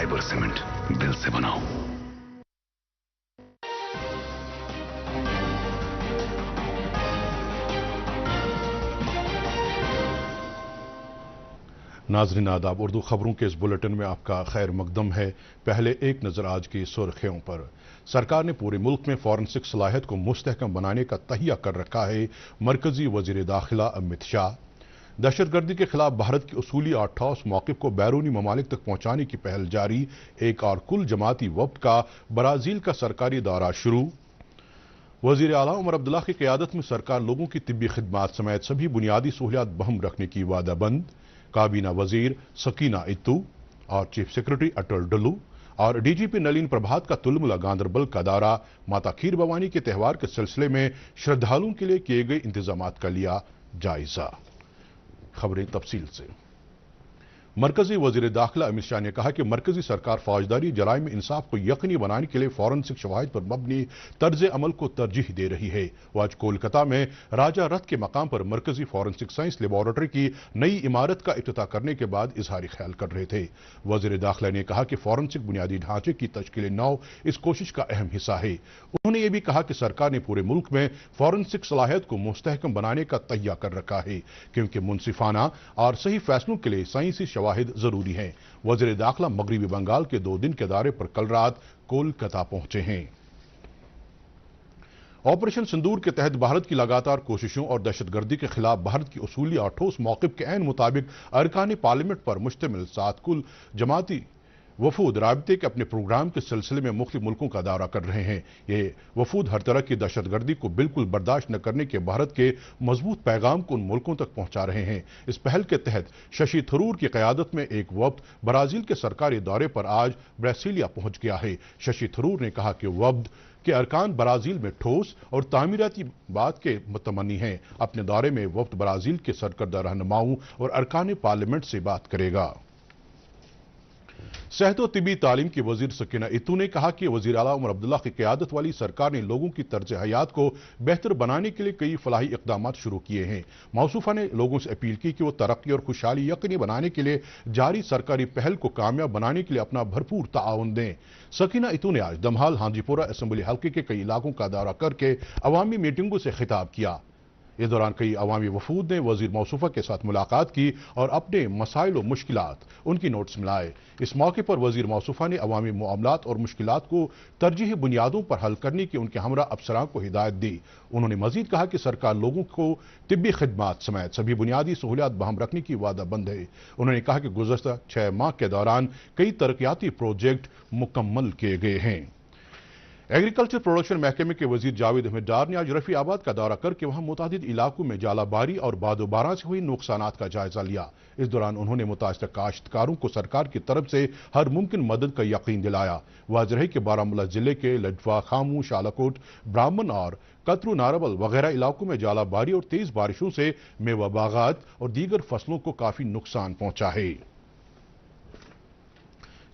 Fibre cement, दिल से बनाओ। नाज़रीन आदाब, उर्दू खबरों के इस बुलेटिन में आपका खैर मकदम है। पहले एक नजर आज की सुर्खियों पर। सरकार ने पूरे मुल्क में फॉरेंसिक सलाहियत को मुस्तहकम बनाने का तहिया कर रखा है। मरकजी वजीर दाखिला अमित शाह। दहशतगर्दी के खिलाफ भारत की उसूली और ठोस मौक़िफ़ को बैरूनी ममालिक तक पहुंचाने की पहल जारी। एक और कुल जमाती वफ्द का ब्राज़ील का सरकारी दौरा शुरू। वज़ीर आला उमर अब्दुल्ला की क़यादत में सरकार लोगों की तिब्बी खिदमात समेत सभी बुनियादी सहूलियात बहम रखने की वादाबंद। काबीना वजीर सकीना इत्तू और चीफ सेक्रेटरी अटल डुल्लू और डीजीपी नलिन प्रभात का तुलमुला गांदरबल का दौरा। माता खीर भवानी के त्यौहार के सिलसिले में श्रद्धालुओं के लिए किए गए इंतजामात का लिया जायजा। खबरें तफसील से। मरकजी वजीर दाखिला अमित शाह ने कहा कि मरकजी सरकार फौजदारी जराइम में इंसाफ को यकीनी बनाने के लिए फॉरेंसिक शवाहिद पर मबनी तर्ज अमल को तरजीह दे रही है। वो आज कोलकाता में राजा रथ के मकाम पर मरकजी फॉरेंसिक साइंस लेबॉरेटरी की नई इमारत का इफ्तिताह करने के बाद इजहार ख्याल कर रहे थे। वजीर दाखिला ने कहा कि फॉरेंसिक बुनियादी ढांचे की तश्कील नौ इस कोशिश का अहम हिस्सा है। उन्होंने ये भी कहा कि सरकार ने पूरे मुल्क में फॉरेंसिक सलाहियत को मुस्तहकम बनाने का तहिया कर रखा है, क्योंकि मुनसिफाना और सही फैसलों के लिए साइंसी शवाहिद जरूरी हैं। वजीर दाखिला मगरबी बंगाल के 2 दिन के दौरे पर कल रात कोलकाता पहुंचे हैं। ऑपरेशन सिंदूर के तहत भारत की लगातार कोशिशों और दहशतगर्दी के खिलाफ भारत की उसूली और ठोस मौक़िफ़ के ऐन मुताबिक अरकान पार्लियामेंट पर मुश्तमिल 7 कुल जमाती वफूद राबते के अपने प्रोग्राम के सिलसिले में मुख्तलिफ मुल्कों का दौरा कर रहे हैं। ये वफूद हर तरह की दहशतगर्दी को बिल्कुल बर्दाश्त न करने के भारत के मजबूत पैगाम को उन मुल्कों तक पहुंचा रहे हैं। इस पहल के तहत शशि थरूर की क़यादत में एक वफ्द ब्राज़ील के सरकारी दौरे पर आज ब्रासिलिया पहुंच गया है। शशि थरूर ने कहा कि वफ्द के अरकान ब्राज़ील में ठोस और तामीराती बात के मुतमन्नी हैं। अपने दौरे में वफ्द ब्राज़ील के सरकर्दा रहनुमाओं और अरकान पार्लियामेंट से बात करेगा। सेहत और तिबी तालीम की वजीर सकीना इत्तू ने कहा कि वजीर आला उमर अब्दुल्ला की क़यादत वाली सरकार ने लोगों की तर्ज हयात को बेहतर बनाने के लिए कई फलाही इक़दामात शुरू किए हैं। मौसूफा ने लोगों से अपील की कि वो तरक्की और खुशहाली यकीनी बनाने के लिए जारी सरकारी पहल को कामयाब बनाने के लिए अपना भरपूर ताउन दें। सकीना इत्तू ने आज दमहाल हांजीपुरा असेंबली हल्के के कई इलाकों का दौरा करके अवामी मीटिंगों से खिताब किया। इस दौरान कई अवामी वफूद ने वजीर मौसूफा के साथ मुलाकात की और अपने मसाइल और मुश्किलात उनकी नोट्स मिलाए। इस मौके पर वजीर मौसूफा ने अवामी मामलात और मुश्किलात को तरजीही बुनियादों पर हल करने की उनके हमरा अफसरान को हिदायत दी। उन्होंने मजीद कहा कि सरकार लोगों को तिब्बी खिदमात समेत सभी बुनियादी सहूलियात बहम रखने की वादाबंद है। उन्होंने कहा कि गुज़श्ता 6 माह के दौरान कई तरक्याती प्रोजेक्ट मुकम्मल किए गए हैं। एग्रीकल्चर प्रोडक्शन महकमे के वजीर जावेद अहमद डार ने आज रफी आबाद का दौरा करके वहां मुतादिद इलाकों में जालाबारी और बादोबारा से हुई नुकसानात का जायजा लिया। इस दौरान उन्होंने मुतासर काश्तकारों को सरकार की तरफ से हर मुमकिन मदद का यकीन दिलाया। वाज़ेह है कि बारामूला जिले के लडवा, खामू, शालाकोट, ब्राह्मण और कतरू नारबल वगैरह इलाकों में जालाबारी और तेज बारिशों से मेवा बागात और दीगर फसलों को काफी नुकसान पहुंचा है।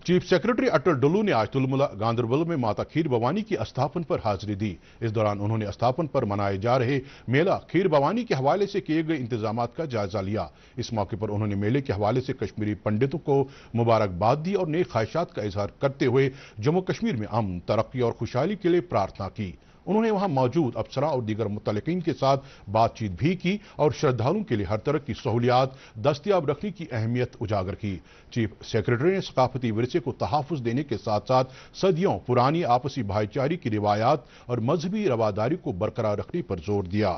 चीफ सेक्रेटरी अटल डुल्लू ने आज तुलमुला गांदरबल में माता खीर भवानी की अस्थापन पर हाजिरी दी। इस दौरान उन्होंने अस्थापन पर मनाए जा रहे मेला खीर भवानी के हवाले से किए गए इंतजामात का जायजा लिया। इस मौके पर उन्होंने मेले के हवाले से कश्मीरी पंडितों को मुबारकबाद दी और नेक ख्वाहिशात का इजहार करते हुए जम्मू कश्मीर में अमन, तरक्की और खुशहाली के लिए प्रार्थना की। उन्होंने वहां मौजूद अफसरा और दीगर मुतल्लिकीन के साथ बातचीत भी की और श्रद्धालुओं के लिए हर तरह की सहूलियात दस्तयाब रखने की अहमियत उजागर की। चीफ सेक्रेटरी ने सकाफती विरसे को तहफ़्फ़ुज़ देने के साथ साथ सदियों पुरानी आपसी भाईचारे की रिवायात और मजहबी रवादारी को बरकरार रखने पर जोर दिया।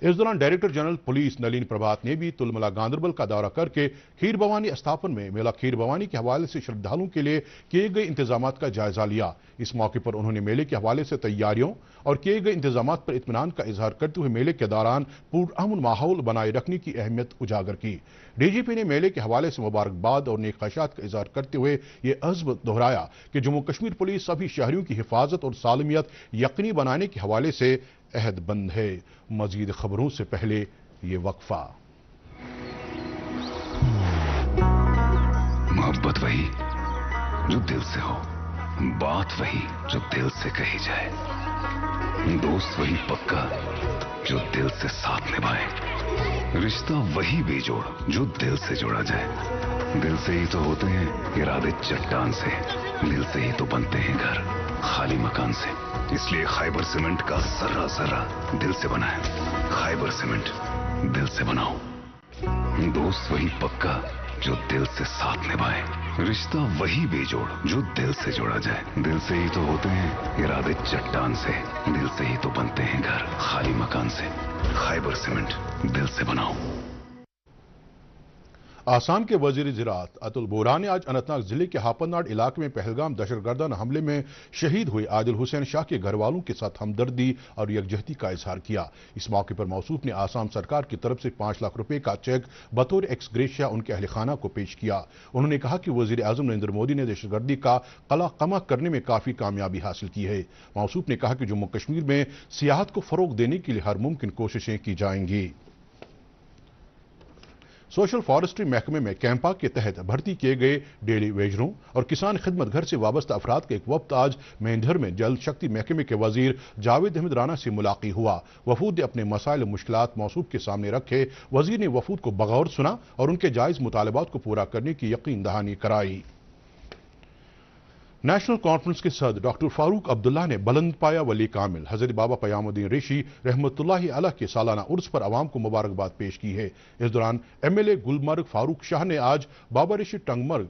इस दौरान डायरेक्टर जनरल पुलिस नलिन प्रभात ने भी तुलमुला गांदरबल का दौरा करके खीर भवानी अस्थापन में मेला खीर भवानी के हवाले से श्रद्धालुओं के लिए किए गए इंतजामात का जायजा लिया। इस मौके पर उन्होंने मेले के हवाले से तैयारियों और किए गए इंतजामात पर इत्मीनान का इजहार करते हुए मेले के दौरान पुरअमन माहौल बनाए रखने की अहमियत उजागर की। डीजीपी ने मेले के हवाले से मुबारकबाद और नेक ख्वाहिशात का इजहार करते हुए ये अज़्म दोहराया कि जम्मू कश्मीर पुलिस सभी शहरियों की हिफाजत और सालमियत यकीनी बनाने के हवाले से अहदबंद है। मजीद खबरों से पहले ये वक्फा। मोहब्बत वही जो दिल से हो, बात वही जो दिल से कही जाए, दोस्त वही पक्का जो दिल से साथ निभाए, रिश्ता वही बेजोड़ जो दिल से जोड़ा जाए। दिल से ही तो होते हैं इरादे चट्टान से, दिल से ही तो बनते हैं घर खाली मकान से। इसलिए खैबर सीमेंट का जर्रा जर्रा दिल से बना है। खैबर सीमेंट, दिल से बनाओ। दोस्त वही पक्का जो दिल से साथ निभाए, रिश्ता वही बेजोड़ जो दिल से जोड़ा जाए। दिल से ही तो होते हैं इरादे चट्टान से, दिल से ही तो बनते हैं घर खाली मकान से। खैबर सीमेंट, दिल से बनाओ। आसाम के वजीर ज़राअत अतुल बोरा ने आज अनंतनाग जिले के हापनाड इलाके में पहलगाम दहशतगर्दाना हमले में शहीद हुए आदिल हुसैन शाह के घर वालों के साथ हमदर्दी और यकजहती का इजहार किया। इस मौके पर मौसूफ ने आसाम सरकार की तरफ से 5 लाख रुपए का चेक बतौर एक्स ग्रेशिया उनके अहल खाना को पेश किया। उन्होंने कहा कि वजीर आजम नरेंद्र मोदी ने दहशतगर्दी का कला करने में काफी कामयाबी हासिल की है। मौसूफ ने कहा कि जम्मू कश्मीर में सियाहत को फरोग देने के लिए हर मुमकिन कोशिशें की जाएंगी। सोशल फॉरेस्ट्री महकमे में कैंपा के तहत भर्ती किए गए डेली वेजरों और किसान खिदमत घर से वाबस्ता अफराद का एक वफ्द आज मेंढर में जल शक्ति महकमे के वजीर जावेद अहमद राना से मुलाकात हुआ। वफूद ने अपने मसाइल मुश्किलात मौसूफ के सामने रखे। वजीर ने वफूद को बगौर सुना और उनके जायज मुतालबात को पूरा करने की यकीन दहानी कराई। नेशनल कॉन्फ्रेंस के सदर डॉक्टर फारूक अब्दुल्ला ने बुलंद पाया वली कामिल हजरत बाबा क़यामुद्दीन रिशी रहमतुल्लाहि अलैह के सालाना उर्स पर आवाम को मुबारकबाद पेश की है। इस दौरान एमएलए गुलमर्ग फारूक शाह ने आज बाबा रिशी टंगमर्ग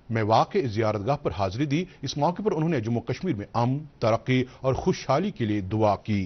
में वाक़ ज़ियारतगाह पर हाजिरी दी। इस मौके पर उन्होंने जम्मू कश्मीर में अमन, तरक्की और खुशहाली के लिए दुआ की।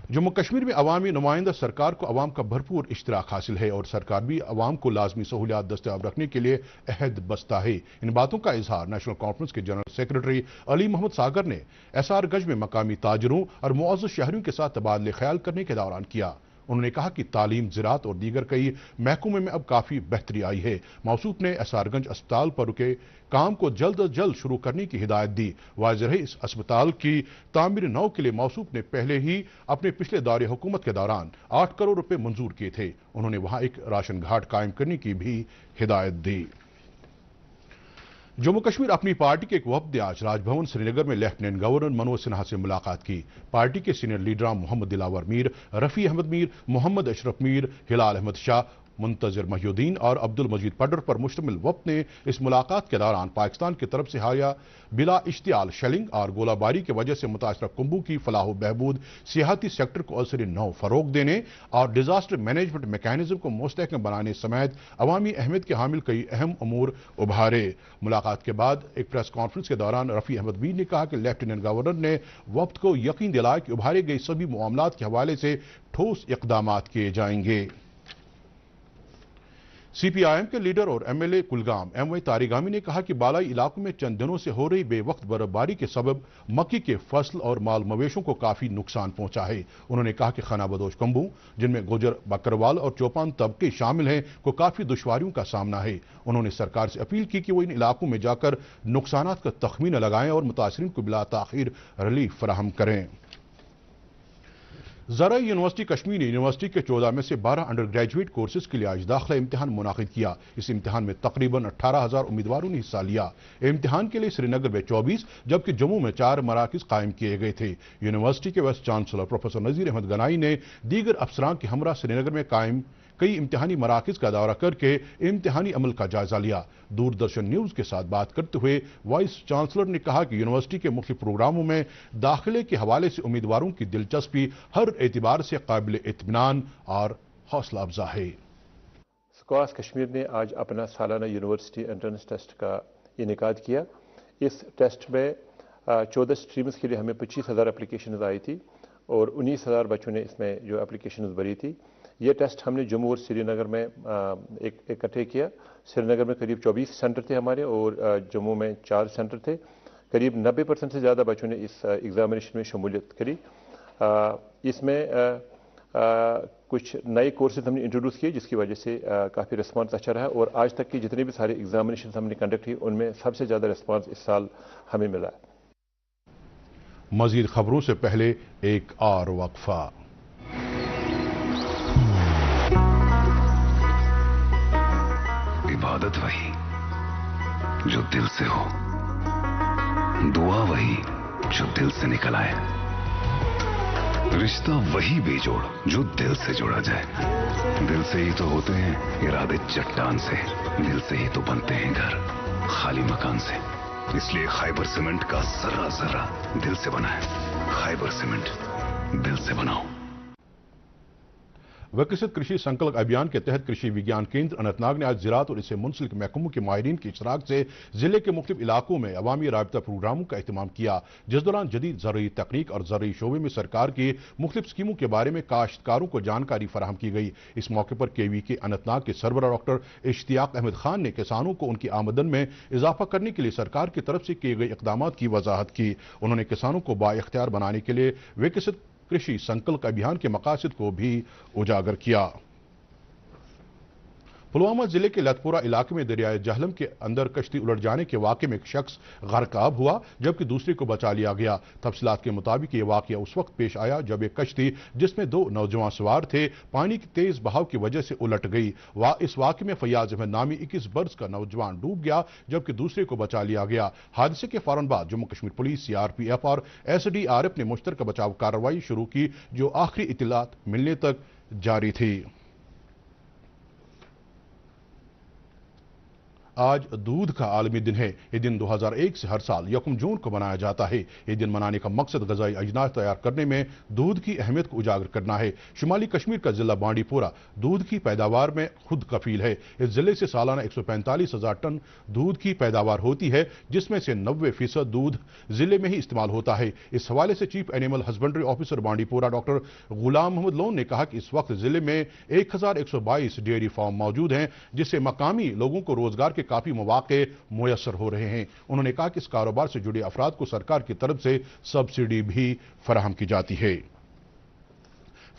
जम्मू कश्मीर में अवामी नुमाइंदा सरकार को अवाम का भरपूर इश्तराक हासिल है और सरकार भी अवाम को लाजमी सहूलियात दस्तयाब रखने के लिए अहद बस्ता है। इन बातों का इजहार नेशनल कॉन्फ्रेंस के जनरल सेक्रेटरी अली मोहम्मद सागर ने एसआर गंज में मकामी ताजरों और मुअज़्ज़ज़ शहरियों के साथ तबादले ख्याल करने के दौरान किया। उन्होंने कहा कि तालीम, ज़राअत और दीगर कई महकमों में अब काफ़ी बेहतरी आई है। मौसूफ ने एसआरगंज अस्पताल पर के काम को जल्द अज जल्द शुरू करने की हिदायत दी। वाज़ेह है इस अस्पताल की तामीर नौ के लिए मौसूफ ने पहले ही अपने पिछले दौरे हुकूमत के दौरान 8 करोड़ रुपए मंजूर किए थे। उन्होंने वहां एक राशन घाट कायम करने की भी हिदायत दी। जम्मू कश्मीर अपनी पार्टी के एक वफ्द ने आज राजभवन श्रीनगर में लेफ्टिनेंट गवर्नर मनोज सिन्हा से मुलाकात की। पार्टी के सीनियर लीडरान मोहम्मद दिलावर मीर, रफ़ी अहमद मीर, मोहम्मद अशरफ मीर, हिलाल अहमद शाह, मुंतज़िर महीउद्दीन और अब्दुल मजीद पडर पर मुश्तमिल वफ्द ने इस मुलाकात के दौरान पाकिस्तान की तरफ से हाया बिला इश्तियाल शेलिंग और गोलाबारी की वजह से मुतासरा कुंभों की फलाह बहबूद, सियाहती सेक्टर को असर नौ फरोग देने और डिजास्टर मैनेजमेंट मैकेनिज्म को मुस्तहकम बनाने समेत अवामी अहमियत के हामिल कई अहम अमूर उभारे। मुलाकात के बाद एक प्रेस कॉन्फ्रेंस के दौरान रफ़ी अहमद मीर ने कहा कि लेफ्टिनेंट गवर्नर ने वफ्द को यकीन दिलाया कि उभारे गए सभी मामलात के हवाले से ठोस इक़दामात किए जाएंगे। सीपीआईएम के लीडर और एमएलए कुलगाम एमवाई तारिगामी ने कहा कि बालाई इलाकों में चंद दिनों से हो रही बेवक्त बर्फबारी के सबब मक्की के फसल और माल मवेशों को काफी नुकसान पहुंचा है। उन्होंने कहा कि खानाबदोश कम्बू, जिनमें गुजर, बकरवाल और चौपान तबके शामिल हैं, को काफी दुश्वारियों का सामना है। उन्होंने सरकार से अपील की कि वो इन इलाकों में जाकर नुकसानात का तखमीना लगाएं और मुतासरीन को बिला ताखीर रिलीफ फराहम करें। ज़रा यूनिवर्सिटी कश्मीर ने यूनिवर्सिटी के 14 में से 12 अंडर ग्रेजुएट कोर्सेज के लिए आज दाखिला इम्तिहान मुनाकिद किया। इस इम्तिहान में तकरीबन 18,000 उम्मीदवारों ने हिस्सा लिया। इम्तिहान के लिए श्रीनगर में 24 जबकि जम्मू में 4 मराकिज कायम किए गए थे। यूनिवर्सिटी के वाइस चांसलर प्रोफेसर नज़ीर अहमद गनाई ने दीगर अफसरान के हमरा श्रीनगर में कायम कई इम्तिहानी मराकिज का दौरा करके इम्तिहानी अमल का जायजा लिया। दूरदर्शन न्यूज के साथ बात करते हुए वाइस चांसलर ने कहा कि यूनिवर्सिटी के मुख्य प्रोग्रामों में दाखिले के हवाले से उम्मीदवारों की दिलचस्पी हर एतबार से काबिल इत्मीनान और हौसला अफजा है। स्कॉस कश्मीर ने आज अपना सालाना यूनिवर्सिटी एंट्रेंस टेस्ट का इनेकाद किया। इस टेस्ट में 14 स्ट्रीम्स के लिए हमें 25,000 एप्लीकेशन आई थी और 19,000 बच्चों ने इसमें जो एप्लीकेशन भरी थी। ये टेस्ट हमने जम्मू और श्रीनगर में इकट्ठे किया। श्रीनगर में करीब 24 सेंटर थे हमारे और जम्मू में 4 सेंटर थे। करीब 90% से ज़्यादा बच्चों ने इस एग्ज़ामिनेशन में शमूलियत करी। इसमें कुछ नए कोर्सेज हमने इंट्रोड्यूस किए जिसकी वजह से काफ़ी रिस्पांस अच्छा रहा और आज तक की जितने भी सारे एग्ज़ामिनेशन हमने कंडक्ट की उनमें सबसे ज़्यादा रिस्पांस इस साल हमें मिला है। मज़ीद खबरों से पहले एक और वक्फा। इबादत वही जो दिल से हो, दुआ वही जो दिल से निकल आए, रिश्ता वही बेजोड़ जो दिल से जोड़ा जाए। दिल से ही तो होते हैं इरादे चट्टान से, दिल से ही तो बनते हैं घर खाली मकान से। इसलिए खाइबर सीमेंट का जर्रा जर्रा दिल से बना है। खाइबर सीमेंट, दिल से बनाओ। विकसित कृषि संकल्प अभियान के तहत कृषि विज्ञान केंद्र अनंतनाग ने आज ज़राअत और इससे मुंसलिक महकमों के माहिरीन की इशराक से जिले के मुख्तलिफ इलाकों में अवामी राबता प्रोग्रामों का एहतमाम किया, जिस दौरान जदीद ज़रूरी तकनीक और ज़रूरी शोबे में सरकार की मुख्तलिफ स्कीमों के बारे में काश्तकारों को जानकारी फराहम की गई। इस मौके पर KVK अनंतनाग के सरबराह डॉक्टर इश्तियाक अहमद खान ने किसानों को उनकी आमदन में इजाफा करने के लिए सरकार की तरफ से किए गए इकदाम की वजाहत की। उन्होंने किसानों को बाइख्तियार बनाने के लिए विकसित कृषि संकल्प अभियान के मकासद को भी उजागर किया। पुलवामा जिले के लतपुरा इलाके में दरियाए जहलम के अंदर कश्ती उलट जाने के वाक़े में एक शख्स गर्काब हुआ जबकि दूसरे को बचा लिया गया। तफसीलात के मुताबिक ये वाक़या उस वक्त पेश आया जब एक कश्ती जिसमें 2 नौजवान सवार थे पानी के तेज बहाव की वजह से उलट गई। इस वाक़े में फैयाज अहमद नामी 21 बरस का नौजवान डूब गया जबकि दूसरे को बचा लिया गया। हादसे के फौरन बाद जम्मू कश्मीर पुलिस, CRPF और SDRF ने मुश्तरका बचाव कार्रवाई शुरू की जो आखिरी इत्तलात मिलने तक जारी थी। आज दूध का आलमी दिन है। ये दिन 2001 से हर साल 1 जून को मनाया जाता है। ये दिन मनाने का मकसद ग़ज़ाई अजनास तैयार करने में दूध की अहमियत को उजागर करना है। शुमाली कश्मीर का जिला बांडीपोरा दूध की पैदावार में खुद कफील है। इस जिले से सालाना 145,000 टन दूध की पैदावार होती है जिसमें से 90% दूध जिले में ही इस्तेमाल होता है। इस हवाले से chief animal husbandry officer Bandipora doctor Ghulam Mohammad Lone ने कहा कि इस वक्त जिले में 1122 डेयरी फार्म मौजूद हैं जिससे मकामी लोगों को रोजगार काफी मौके मुयस्सर हो रहे हैं। उन्होंने कहा कि इस कारोबार से जुड़े अफराद को सरकार की तरफ से सब्सिडी भी फराहम की जाती है।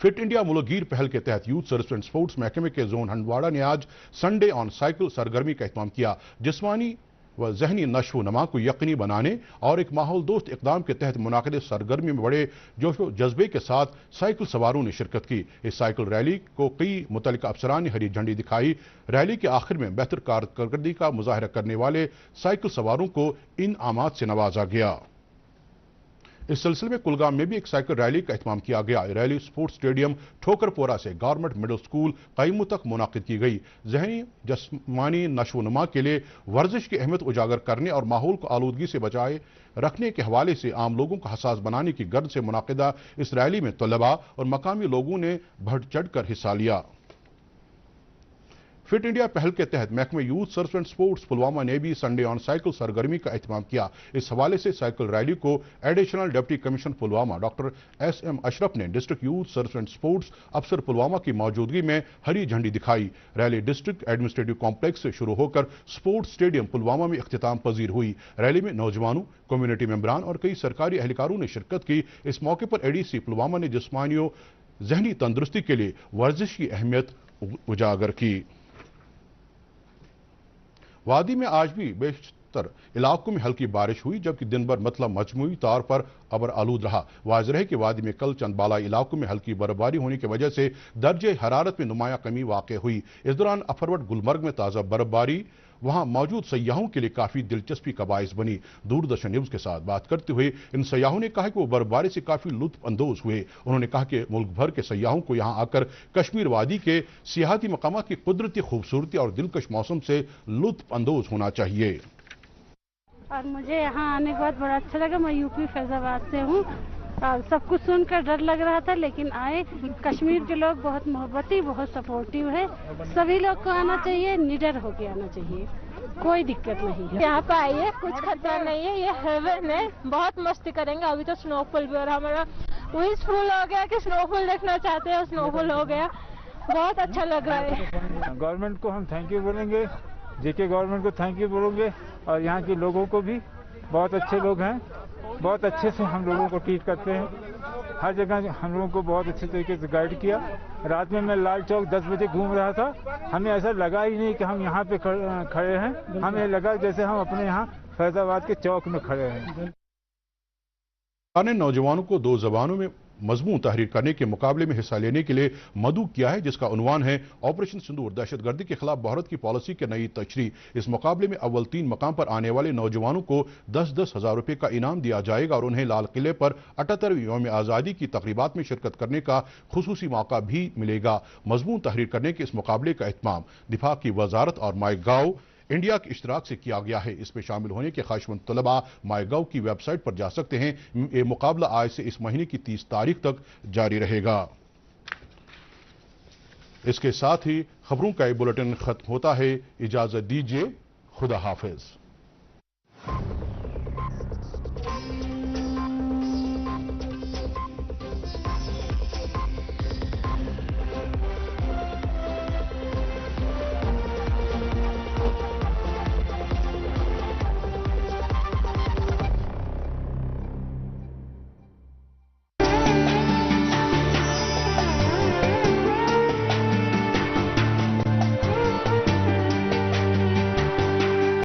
फिट इंडिया मुलुगीर पहल के तहत यूथ सर्विस एंड स्पोर्ट्स महकमे के जोन हंडवाड़ा ने आज संडे ऑन साइकिल सरगर्मी का एहतमाम किया। जिस्मानी व जहनी नशो नमा को यकीनी बनाने और एक माहौल दोस्त इकदाम के तहत मुनाकिद सरगर्मी में बड़े जोश व जज्बे के साथ साइकिल सवारों ने शिरकत की। इस साइकिल रैली को कई मुतल्लिका अफसरान ने हरी झंडी दिखाई। रैली के आखिर में बेहतर कारकर्दगी का मुजाहरा करने वाले साइकिल सवारों को इनामात से नवाजा गया। इस सिलसिले में कुलगाम में भी एक साइकिल रैली का एहतमाम किया गया। रैली स्पोर्ट्स स्टेडियम ठोकरपोरा से गवर्नमेंट मिडिल स्कूल कईमू तक मुनाकिद की गई। जहनी जिस्मानी नशोनुमा के लिए वर्जिश की अहमियत उजागर करने और माहौल को आलूदगी से बचाए रखने के हवाले से आम लोगों को हसास बनाने की गर्ज से मुनाकिदा इस रैली में तलबा और मकामी लोगों ने बढ़ चढ़ कर हिस्सा लिया। फिट इंडिया पहल के तहत महकमे youth service and sports Pulwama ने भी संडे ऑन साइकिल सरगर्मी का एहतमाम किया। इस हवाले से साइकिल रैली को additional deputy commissioner Pulwama doctor SM Ashraf ने district youth service and sports अफसर पुलवामा की मौजूदगी में हरी झंडी दिखाई। रैली डिस्ट्रिक्ट एडमिनिस्ट्रेटिव कॉम्प्लेक्स से शुरू होकर स्पोर्ट्स स्टेडियम पुलवामा में इख्तिताम पजीर हुई। रैली में नौजवानों, कम्युनिटी मेंबरान और कई सरकारी एहलकारों ने शिरकत की। इस मौके पर ADC पुलवामा ने जिस्मानी जहनी तंदुरुस्ती के लिए वर्जिश की अहमियत उजागर की। वादी में आज भी बेशतर इलाकों में हल्की बारिश हुई जबकि दिन भर मतलब मजमूई तौर पर अबर आलूद रहा। वाज़ेह है कि वादी में कल चंद बालाई इलाकों में हल्की बर्फबारी होने की वजह से दर्जे हरारत में नुमाया कमी वाक़ हुई। इस दौरान अफरवट गुलमर्ग में ताज़ा बर्फबारी वहां मौजूद सयाहों के लिए काफी दिलचस्पी का बाइस बनी। दूरदर्शन न्यूज के साथ बात करते हुए इन सयाहों ने कहा कि वो बर्फबारी से काफी लुत्फ अंदोज हुए। उन्होंने कहा कि मुल्क भर के सयाहों को यहां आकर कश्मीर वादी के सियाहती मकामात की कुदरती खूबसूरती और दिलकश मौसम से लुत्फ अंदोज होना चाहिए। और मुझे यहाँ आने के बाद बड़ा अच्छा लगा। मैं यूपी फैजाबाद से हूँ और सब कुछ सुनकर डर लग रहा था लेकिन आए। कश्मीर के लोग बहुत मोहब्बती, बहुत सपोर्टिव है। सभी लोग को आना चाहिए, निडर होके आना चाहिए, कोई दिक्कत नहीं है। यहाँ पे आइए, कुछ खतरा नहीं है, ये हेवन है, बहुत मस्ती करेंगे। अभी तो स्नोफॉल भी हो रहा, हमारा विश फुल हो गया कि स्नोफॉल देखना चाहते हैं, स्नोफॉल हो गया, बहुत अच्छा लग रहा है। गवर्नमेंट को हम थैंक यू बोलेंगे, जेके गवर्नमेंट को थैंक यू बोलेंगे और यहाँ के लोगों को भी, बहुत अच्छे लोग हैं, बहुत अच्छे से हम लोगों को ट्रीट करते हैं। हर जगह हम लोगों को बहुत अच्छे तरीके से गाइड किया। रात में मैं लाल चौक 10 बजे घूम रहा था, हमें ऐसा लगा ही नहीं कि हम यहाँ पे खड़े हैं। हमें लगा जैसे हम अपने यहाँ फैजाबाद के चौक में खड़े हैं। ने नौजवानों को 2 जबानों में मजमून तहरीर करने के मुकाबले में हिस्सा लेने के लिए मदऊ किया है, जिसका उन्वान है ऑपरेशन सिंदूर। दहशतगर्दी के खिलाफ भारत की पॉलिसी की नई तशरीह। इस मुकाबले में अव्वल 3 मकाम पर आने वाले नौजवानों को 10-10 हज़ार रुपये का इनाम दिया जाएगा और उन्हें लाल किले पर 78वीं यौम आज़ादी की तकरीबात में शिरकत करने का खुसूसी मौका भी मिलेगा। मजमून तहरीर करने के इस मुकाबले का एहतमाम दिफा की वजारत और माई गॉव इंडिया के इश्तराक से किया गया है। इसमें शामिल होने के ख्वाहिशमंद तलबा माई गॉव की वेबसाइट पर जा सकते हैं। ये मुकाबला आज से इस महीने की 30 तारीख तक जारी रहेगा। इसके साथ ही खबरों का ये बुलेटिन खत्म होता है। इजाजत दीजिए, खुदा हाफिज।